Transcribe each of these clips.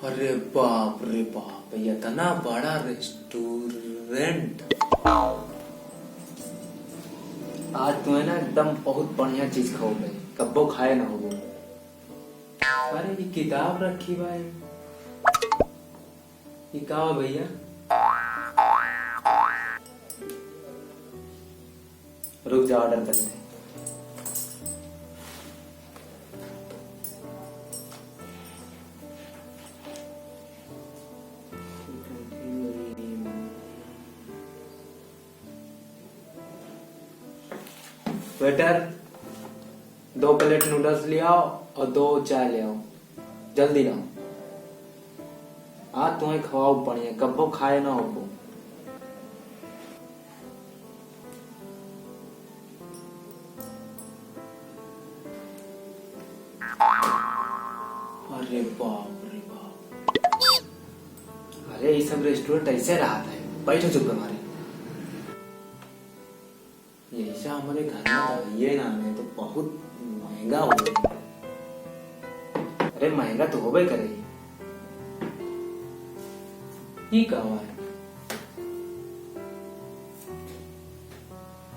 अरे बाप रे बाप, ये इतना बड़ा रेस्टोरेंट। आज तुम्हें ना एकदम बहुत बढ़िया चीज खाओ भाई, कब्बो खाए ना हो। अरे ये किताब रखी भाई, ये का हो भैया? रुक जा, ऑर्डर करते हैं। वेटर, 2 प्लेट नूडल्स ले आओ और 2 चाय ले आओ, जल्दी लाओ। आज तुम्हें खवाओ बढ़िया, कब्बो खाए ना हो। अरे बाप रे बाप, अरे ये सब रेस्टोरेंट ऐसे रहा है। बैठो चुप हमारे, ऐसा हमारे घर में तो ये ना है तो बहुत महंगा हो गया। अरे महंगा तो होबे करे, ये कहा है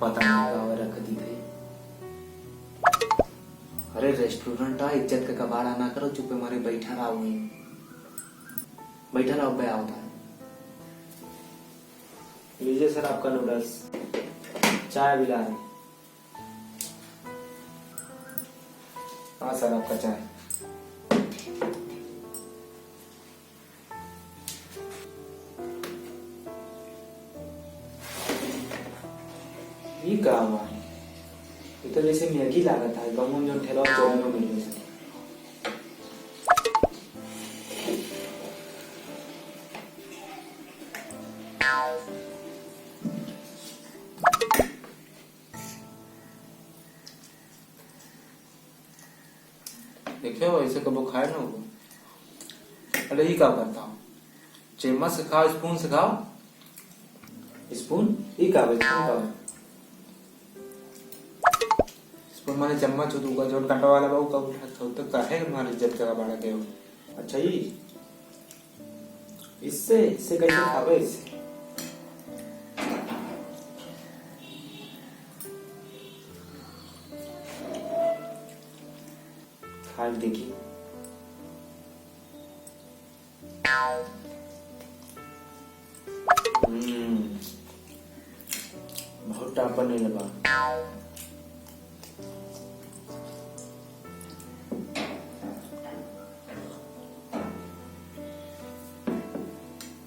पता नहीं, कहा रख दी थे। अरे रेस्टोरेंट आ, इज्जत का कबाड़ा ना करो, चुप हमारे बैठा रहा हूँ, बैठा रहा पे होता है। लीजिए सर आपका नूडल्स, चाय भी ला रहे। हाँ सर आपका चाय। ये क्या हुआ है? ये तो जैसे मैगी लागत है, गाँव में जो ठेला चौक में मिल जाए। देखो ऐसे कबो खाए ना हो। अरे ये क्या करता हूँ, चम्मच से खाओ, स्पून से खाओ। स्पून ये क्या है? स्पून माने चम्मच हो, दूंगा जो कांटा वाला बाबू का उठा तो काहे हमारी इज्जत का बाड़ा के हो। अच्छा ये इससे इससे कैसे खावे? इससे खा देखिए। बहुत टाप नहीं लगा।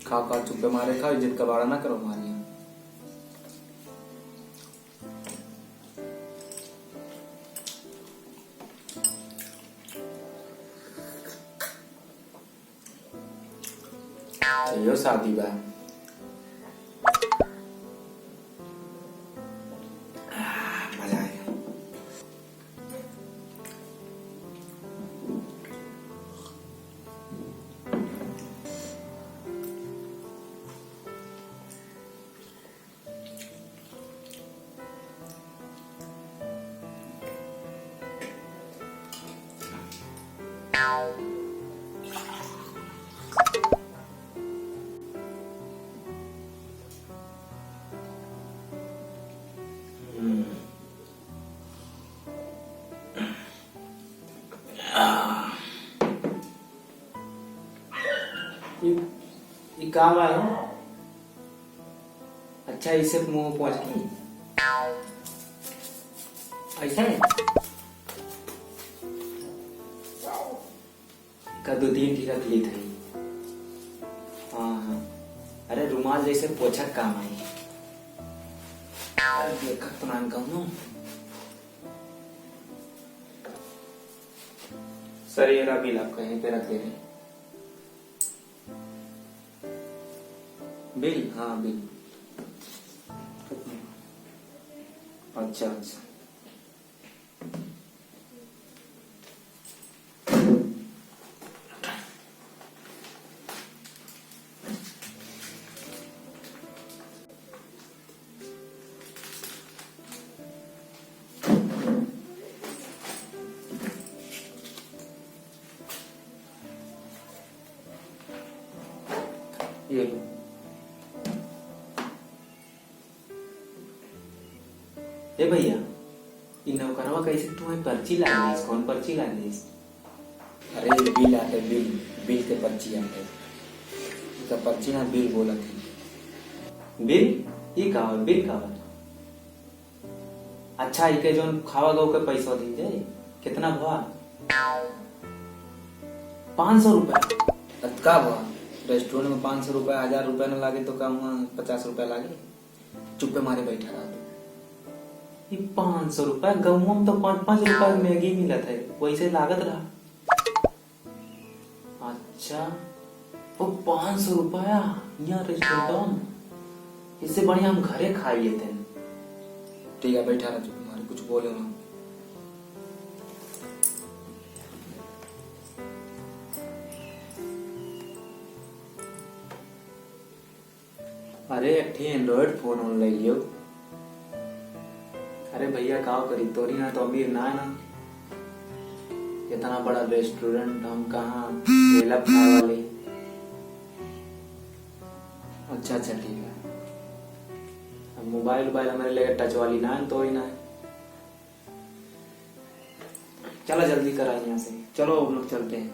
खाओ खाओ, चुप्पे मारे खाओ, इज्जत का बाड़ा ना करो हमारे यहाँ। चाहिए शादी बा, मजा आएगा। ये काम आया हो? अच्छा इसे मुंह पहुंच की ऐसा है का 2-3 की रख ली थी। हाँ हाँ, अरे रुमाल जैसे पोछा काम आई। अरे देखा तो नाम कहूँ सर, ये रहा बिल आपका, यहीं पे रख दे रहे। बिल? हाँ बिल। अच्छा अच्छा, ये लो। ए भैया, इ नौकरवा कैसे तुम्हें पर्ची ला दीस? कौन पर्ची ला दीस? अरे बिल आते, बिल के पर्ची आते। इसका पर्ची ना बिल बोला थी। बिल? ये का बिल का बता? अच्छा, इके जोन खावा गो के पैसा दी दे कितना भवा? 500 रुपया। का भवा? रेस्टोरेंट में 500 रुपया, 1000 रुपया न लागे तो का 50 रुपया लागे? चुप्पे मारे बैठा रहा तू। ये 500 रुपया, गाँव में तो 5-5 रुपया मैगी मिलत है, वैसे लागत रहा। अच्छा, वो 500 रुपया यहाँ रेस्टोरेंट, इससे बढ़िया हम घरे खा लिए थे। ठीक है, बैठा रहा, चुप्पे मारे, कुछ बोले ना। अरे एक एंड्रॉइड फोन ऑन ले लियो। अरे भैया का करी, तोरी ना तो अमीर ना है ना, इतना बड़ा रेस्टोरेंट हम कहाँ केला खाए वाले। अच्छा ठीक है, अब मोबाइल हमारे लिए टच वाली ना है, तो ही ना है। चलो जल्दी करा यहाँ से, चलो हम लोग चलते हैं।